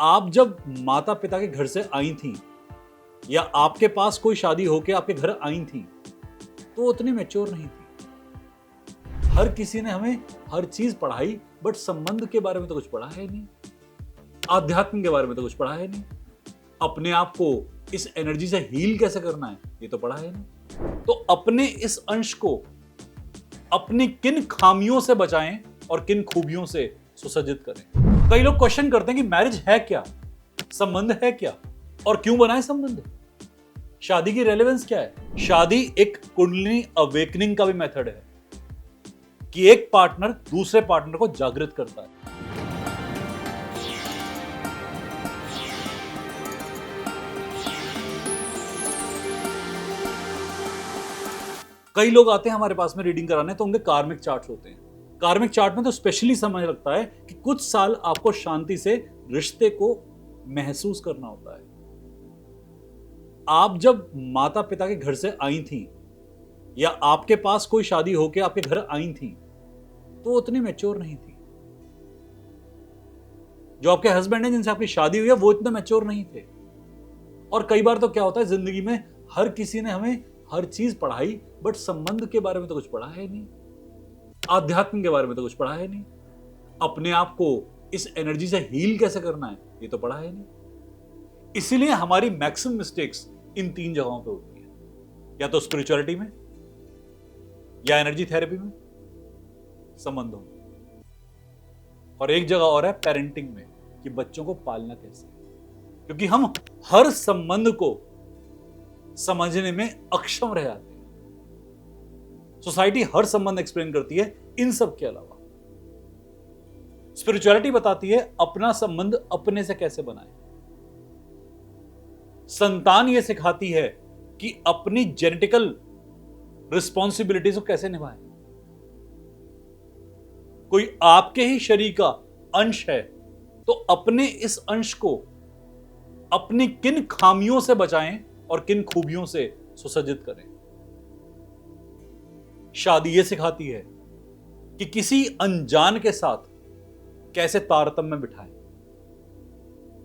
आप जब माता पिता के घर से आई थी या आपके पास कोई शादी होके आपके घर आई थी तो वो उतनी मैच्योर नहीं थी। हर किसी ने हमें हर चीज पढ़ाई बट संबंध के बारे में तो कुछ पढ़ा है नहीं, आध्यात्म के बारे में तो कुछ पढ़ा है नहीं, अपने आप को इस एनर्जी से हील कैसे करना है ये तो पढ़ा है नहीं। तो अपने इस अंश को अपनी किन खामियों से बचाएं और किन खूबियों से सुसज्जित करें। कई लोग क्वेश्चन करते हैं कि मैरिज है क्या, संबंध है क्या और क्यों बनाए संबंध, शादी की रेलेवेंस क्या है। शादी एक कुंडलिनी अवेकनिंग का भी मेथड है कि एक पार्टनर दूसरे पार्टनर को जागृत करता है। कई लोग आते हैं हमारे पास में रीडिंग कराने तो उनके कार्मिक चार्ट्स होते हैं। कार्मिक चार्ट में तो स्पेशली समझ लगता है कि कुछ साल आपको शांति से रिश्ते को महसूस करना होता है। आप जब माता पिता के घर से आई थी या आपके पास कोई शादी होके आपके घर आई थी तो उतनी मैच्योर नहीं थी। जो आपके हस्बैंड है जिनसे आपकी शादी हुई है वो इतने मैच्योर नहीं थे। और कई बार तो क्या होता है जिंदगी में हर किसी ने हमें हर चीज पढ़ाई बट संबंध के बारे में तो कुछ पढ़ा है नहीं, आध्यात्म के बारे में तो कुछ पढ़ा है नहीं, अपने आप को इस एनर्जी से हील कैसे करना है ये तो पढ़ा है नहीं। इसीलिए हमारी मैक्सिमम मिस्टेक्स इन तीन जगहों पे होती है, या तो स्पिरिचुअलिटी में, या एनर्जी थेरेपी में, संबंधों में, और एक जगह और है पेरेंटिंग में कि बच्चों को पालना कैसे। क्योंकि हम हर संबंध को समझने में अक्षम रह जाते हैं। सोसाइटी हर संबंध एक्सप्लेन करती है, इन सब के अलावा स्पिरिचुअलिटी बताती है अपना संबंध अपने से कैसे बनाए। संतान यह सिखाती है कि अपनी जेनेटिकल रिस्पॉन्सिबिलिटीज को कैसे निभाएं। कोई आपके ही शरीर का अंश है तो अपने इस अंश को अपनी किन खामियों से बचाएं और किन खूबियों से सुसज्जित करें। शादी यह सिखाती है कि किसी अनजान के साथ कैसे तारतम्य बिठाएं।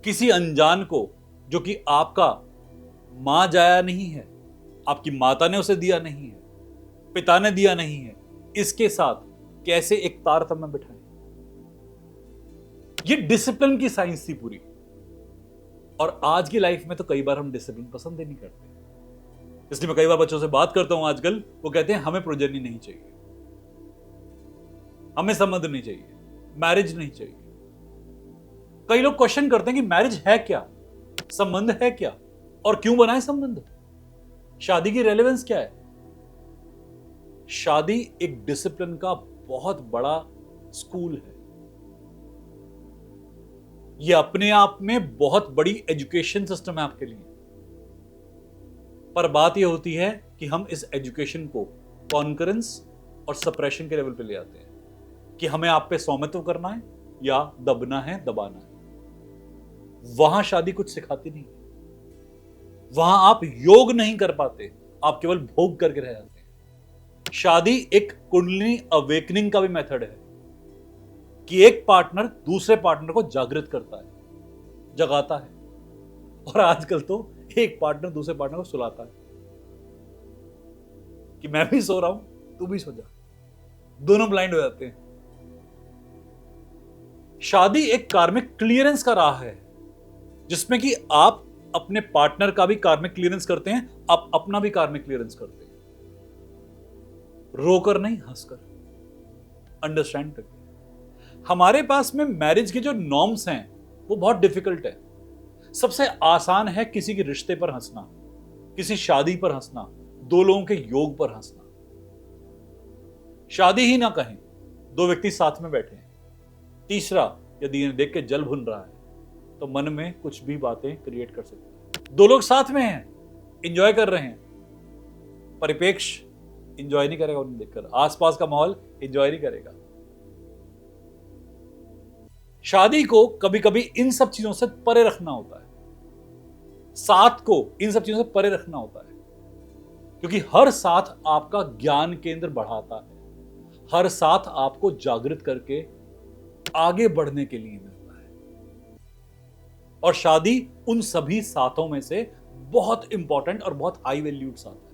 किसी अनजान को जो कि आपका मां जाया नहीं है, आपकी माता ने उसे दिया नहीं है, पिता ने दिया नहीं है, इसके साथ कैसे एक तारतम्य बिठाएं। ये डिसिप्लिन की साइंस थी पूरी। और आज की लाइफ में तो कई बार हम डिसिप्लिन पसंद ही नहीं करते। इसलिए मैं कई बार बच्चों से बात करता हूं आजकल, वो कहते हैं हमें प्रोजेनी नहीं चाहिए, हमें संबंध नहीं चाहिए, मैरिज नहीं चाहिए। कई लोग क्वेश्चन करते हैं कि मैरिज है क्या, संबंध है क्या और क्यों बनाए संबंध, शादी की रेलेवेंस क्या है। शादी एक डिसिप्लिन का बहुत बड़ा स्कूल है। यह अपने आप में बहुत बड़ी एजुकेशन सिस्टम है आपके लिए। पर बात यह होती है कि हम इस एजुकेशन को कॉन्करेंस और सप्रेशन के लेवल पे ले आते हैं कि हमें आप पे स्वामित्व करना है या दबना है, दबाना है। वहां शादी कुछ सिखाती नहीं, वहां आप योग नहीं कर पाते, आप केवल भोग करके रह जाते हैं। शादी एक कुंडलिनी अवेकनिंग का भी मेथड है कि एक पार्टनर दूसरे पार्टनर को जागृत करता है, जगाता है। और आजकल तो एक पार्टनर दूसरे पार्टनर को सुलाता है कि मैं भी सो रहा हूं तू भी सो जा, दोनों ब्लाइंड हो जाते हैं। शादी एक कार्मिक क्लियरेंस का राह है जिसमें कि आप अपने पार्टनर का भी कार्मिक क्लियरेंस करते हैं, आप अपना भी कार्मिक क्लियरेंस करते हैं। रोकर नहीं, हंसकर, अंडरस्टैंड करके। हमारे पास में मैरिज के जो नॉर्म्स हैं वो बहुत डिफिकल्ट है। सबसे आसान है किसी के रिश्ते पर हंसना, किसी शादी पर हंसना, दो लोगों के योग पर हंसना। शादी ही ना कहें, दो व्यक्ति साथ में बैठे हैं, तीसरा यदि इन्हें देख के जल भुन रहा है तो मन में कुछ भी बातें क्रिएट कर सकते हैं। दो लोग साथ में हैं, एंजॉय कर रहे हैं, परिपेक्ष एंजॉय नहीं करेगा उन्हें देखकर, आसपास का माहौल एंजॉय नहीं करेगा। शादी को कभी कभी इन सब चीजों से परे रखना होता है, साथ को इन सब चीजों से परे रखना होता है, क्योंकि हर साथ आपका ज्ञान केंद्र बढ़ाता है, हर साथ आपको जागृत करके आगे बढ़ने के लिए मिलता है। और शादी उन सभी साथों में से बहुत इंपॉर्टेंट और बहुत हाई वैल्यूड साथ है।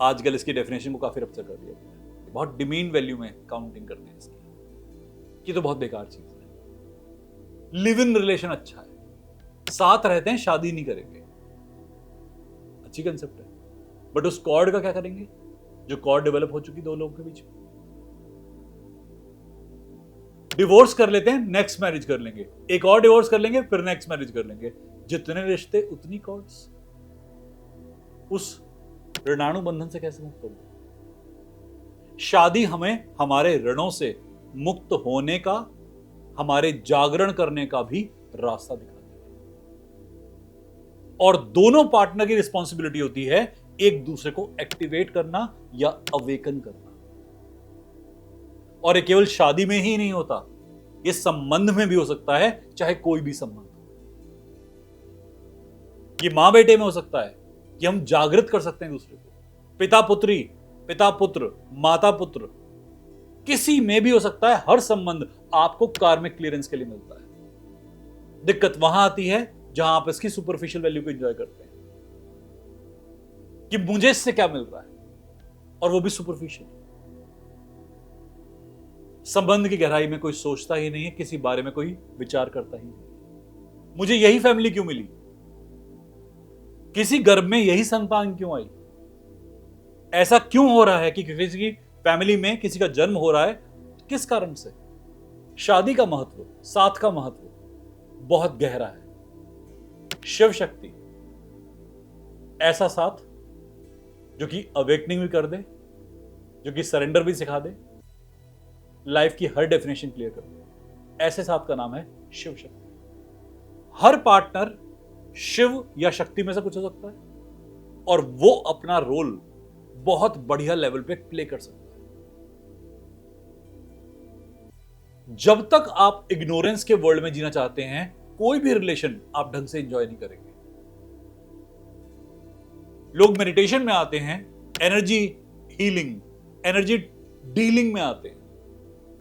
आजकल इसकी डेफिनेशन को काफी रफ्तार कर दिया गया है, बहुत डिमीन वैल्यू में काउंटिंग करते हैं इसकी, कि तो बहुत बेकार चीज है। लिव इन रिलेशन अच्छा है, साथ रहते हैं, शादी नहीं करेंगे, अच्छी कंसेप्ट है। बट उस कॉर्ड का क्या करेंगे जो कॉर्ड डेवलप हो चुकी दो लोगों के बीच में? डिवोर्स कर लेते हैं, नेक्स्ट मैरिज कर लेंगे, एक और डिवोर्स कर लेंगे, फिर नेक्स्ट मैरिज कर लेंगे। जितने रिश्ते उतनी कॉर्ड्स। उस ऋणाणु बंधन से कैसे मुक्त होंगे? शादी हमें हमारे ऋणों से मुक्त होने का, हमारे जागरण करने का भी रास्ता दिखाती है। और दोनों पार्टनर की रिस्पॉन्सिबिलिटी होती है एक दूसरे को एक्टिवेट करना या अवेकन करना। और ये केवल शादी में ही नहीं होता, ये संबंध में भी हो सकता है, चाहे कोई भी संबंध। ये मां बेटे में हो सकता है कि हम जागृत कर सकते हैं दूसरे को, पिता पुत्री, पिता पुत्र, माता पुत्र, किसी में भी हो सकता है। हर संबंध आपको कार्मिक क्लियरेंस के लिए मिलता है। दिक्कत वहां आती है जहां आप इसकी सुपरफिशियल वैल्यू को एंजॉय करते हैं कि मुझे इससे क्या मिल रहा है, और वो भी सुपरफिशियल। संबंध की गहराई में कोई सोचता ही नहीं है, किसी बारे में कोई विचार करता ही नहीं। मुझे यही फैमिली क्यों मिली, किसी गर्भ में यही संतान क्यों आई, ऐसा क्यों हो रहा है कि किसी की फैमिली में किसी का जन्म हो रहा है, किस कारण से? शादी का महत्व, साथ का महत्व बहुत गहरा है। शिव शक्ति ऐसा साथ जो कि अवेकनिंग भी कर दे, जो कि सरेंडर भी सिखा दे, लाइफ की हर डेफिनेशन क्लियर कर दे, ऐसे साथ का नाम है शिव शक्ति। हर पार्टनर शिव या शक्ति में से कुछ हो सकता है, और वो अपना रोल बहुत बढ़िया लेवल पे प्ले कर सकता है। जब तक आप इग्नोरेंस के वर्ल्ड में जीना चाहते हैं, कोई भी रिलेशन आप ढंग से एंजॉय नहीं करेंगे। लोग मेडिटेशन में आते हैं, एनर्जी हीलिंग, एनर्जी डीलिंग में आते हैं।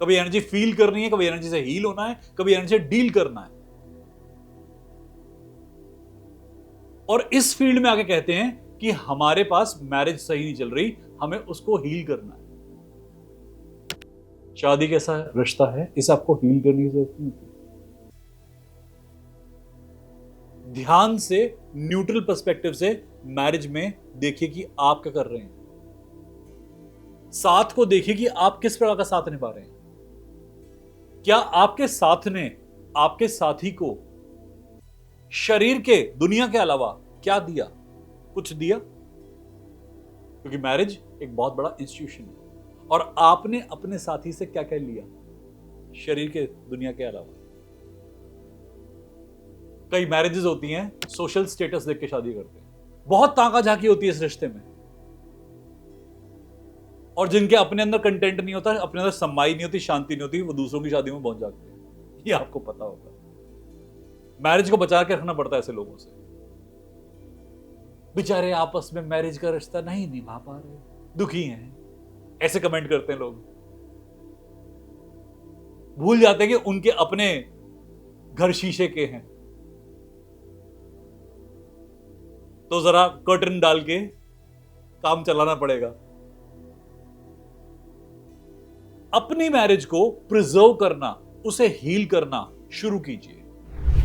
कभी एनर्जी फील करनी है, कभी एनर्जी से हील होना है, कभी एनर्जी से डील करना है। और इस फील्ड में आके कहते हैं कि हमारे पास मैरिज सही नहीं चल रही, हमें उसको हील करना है। शादी कैसा रिश्ता है, इसे आपको हील करने की जरूरत नहीं होती। ध्यान से, न्यूट्रल पर्सपेक्टिव से मैरिज में देखिए कि आप क्या कर रहे हैं। साथ को देखिए कि आप किस प्रकार का साथ निभा रहे हैं। क्या आपके साथ ने आपके साथी को शरीर के, दुनिया के अलावा क्या दिया? कुछ दिया? क्योंकि मैरिज एक बहुत बड़ा इंस्टीट्यूशन है, और आपने अपने साथी से क्या क्या लिया शरीर के, दुनिया के अलावा? कई मैरिजेस होती हैं सोशल स्टेटस देख के शादी करते हैं, बहुत ताका झाकी होती है इस रिश्ते में, और जिनके अपने अंदर कंटेंट नहीं होता, अपने अंदर समाई नहीं होती, शांति नहीं होती, वो दूसरों की शादी में पहुंच जाते हैं। ये आपको पता होगा। मैरिज को बचा के रखना पड़ता है ऐसे लोगों से। बेचारे आपस में मैरिज का रिश्ता नहीं निभा पा रहे, दुखी हैं, ऐसे कमेंट करते हैं लोग। भूल जाते हैं कि उनके अपने घर शीशे के हैं, तो जरा कर्टन डाल के काम चलाना पड़ेगा। अपनी मैरिज को प्रिजर्व करना, उसे हील करना शुरू कीजिए।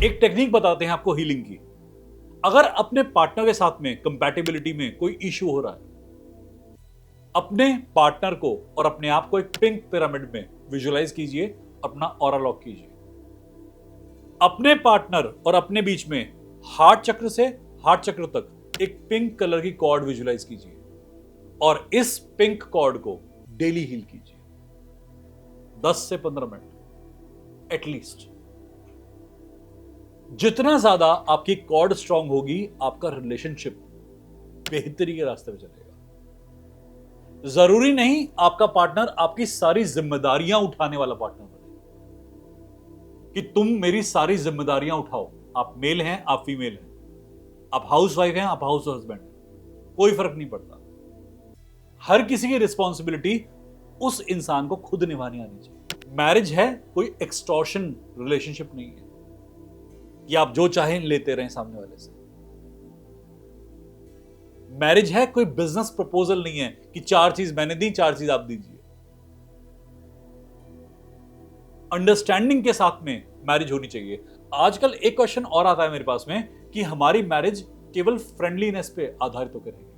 एक टेक्निक बताते हैं आपको हीलिंग की। अगर अपने पार्टनर के साथ में कंपैटिबिलिटी में कोई इश्यू हो रहा है, अपने पार्टनर को और अपने आप को एक पिंक पिरामिड में विजुअलाइज कीजिए, अपना ऑरा लॉक कीजिए। अपने पार्टनर और अपने बीच में हार्ट चक्र से हार्ट चक्र तक एक पिंक कलर की कॉर्ड विजुअलाइज कीजिए, और इस पिंक कॉर्ड को डेली हील कीजिए 10 से 15 मिनट एटलीस्ट। जितना ज्यादा आपकी कॉर्ड स्ट्रांग होगी, आपका रिलेशनशिप बेहतरी के रास्ते पे चलेगा। जरूरी नहीं आपका पार्टनर आपकी सारी जिम्मेदारियां उठाने वाला पार्टनर बने, कि तुम मेरी सारी जिम्मेदारियां उठाओ। आप मेल हैं, आप फीमेल हैं, आप हाउस वाइफ हैं, आप हाउस हस्बैंड हैं, कोई फर्क नहीं पड़ता। हर किसी की रिस्पॉन्सिबिलिटी उस इंसान को खुद निभानी आनी चाहिए। मैरिज है कोई एक्सटॉर्शन रिलेशनशिप नहीं है। कि आप जो चाहें लेते रहें सामने वाले से। मैरिज है कोई बिजनेस प्रपोजल नहीं है कि 4 चीज मैंने दी, 4 चीज आप दीजिए। अंडरस्टैंडिंग के साथ में मैरिज होनी चाहिए। आजकल एक क्वेश्चन और आता है मेरे पास में कि हमारी मैरिज केवल फ्रेंडलीनेस पे आधारित होकर रहेगी।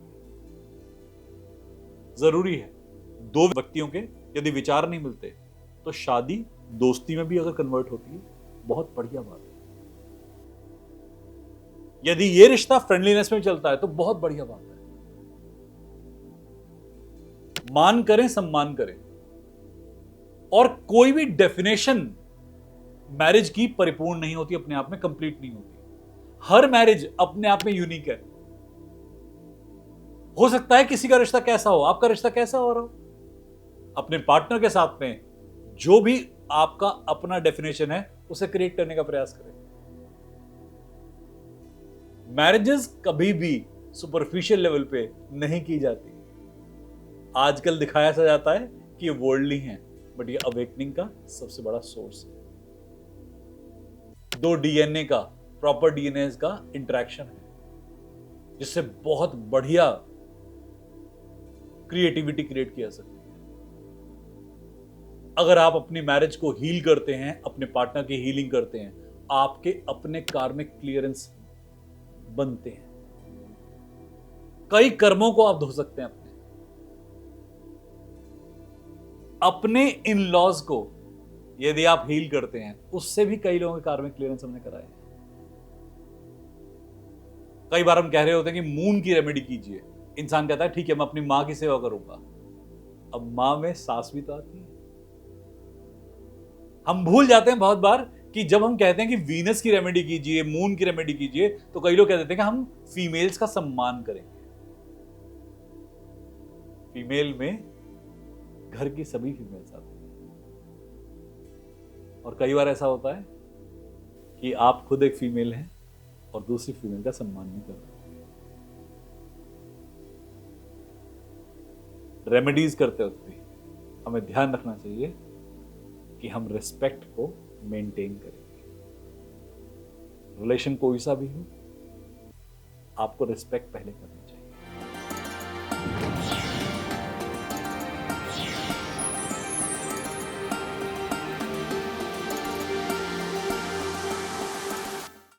जरूरी है, दो व्यक्तियों के यदि विचार नहीं मिलते तो शादी दोस्ती में भी अगर कन्वर्ट होती है, बहुत बढ़िया बात है। यदि ये रिश्ता फ्रेंडलीनेस में चलता है तो बहुत बढ़िया बात है। मान करें, सम्मान करें, और कोई भी डेफिनेशन मैरिज की परिपूर्ण नहीं होती, अपने आप में कंप्लीट नहीं होती। हर मैरिज अपने आप में यूनिक है। हो सकता है किसी का रिश्ता कैसा हो, आपका रिश्ता कैसा हो रहा हो, अपने पार्टनर के साथ में जो भी आपका अपना डेफिनेशन है उसे क्रिएट करने का प्रयास करें। मैरिजेस कभी भी सुपरफिशियल लेवल पे नहीं की जाती। आजकल दिखाया सा जाता है कि ये वर्ल्डली हैं, बट ये अवेकनिंग का सबसे बड़ा सोर्स है। दो डीएनए का, प्रॉपर डीएनए का इंटरेक्शन है, जिससे बहुत बढ़िया क्रिएटिविटी क्रिएट किया सकती है। अगर आप अपनी मैरिज को हील करते हैं, अपने पार्टनर की हीलिंग करते हैं, आपके अपने कार्मिक क्लियरेंस बनते हैं। कई कर्मों को आप धो सकते हैं अपने इन लॉज को यदि आप हील करते हैं, उससे भी कई लोगों के कार्मिक क्लियरेंस हमने कराए हैं। कई बार हम कह रहे होते हैं कि मून की रेमेडी कीजिए, इंसान कहता है ठीक है मैं अपनी मां की सेवा करूंगा। अब मां में सास भी तो आती है। हम भूल जाते हैं बहुत बार कि जब हम कहते हैं कि वीनस की रेमेडी कीजिए, मून की रेमेडी कीजिए, तो कई लोग कह देते हैं कि हम फीमेल्स का सम्मान करेंगे। फीमेल में घर की सभी फीमेल्स आती हैं, और कई बार ऐसा होता है कि आप खुद एक फीमेल हैं और दूसरी फीमेल का सम्मान नहीं कर रहे। रेमेडीज करते वक्त भी हमें ध्यान रखना चाहिए कि हम रिस्पेक्ट को मेंटेन करेंगे। रिलेशन कोई सा भी हो, आपको रिस्पेक्ट पहले करनी चाहिए।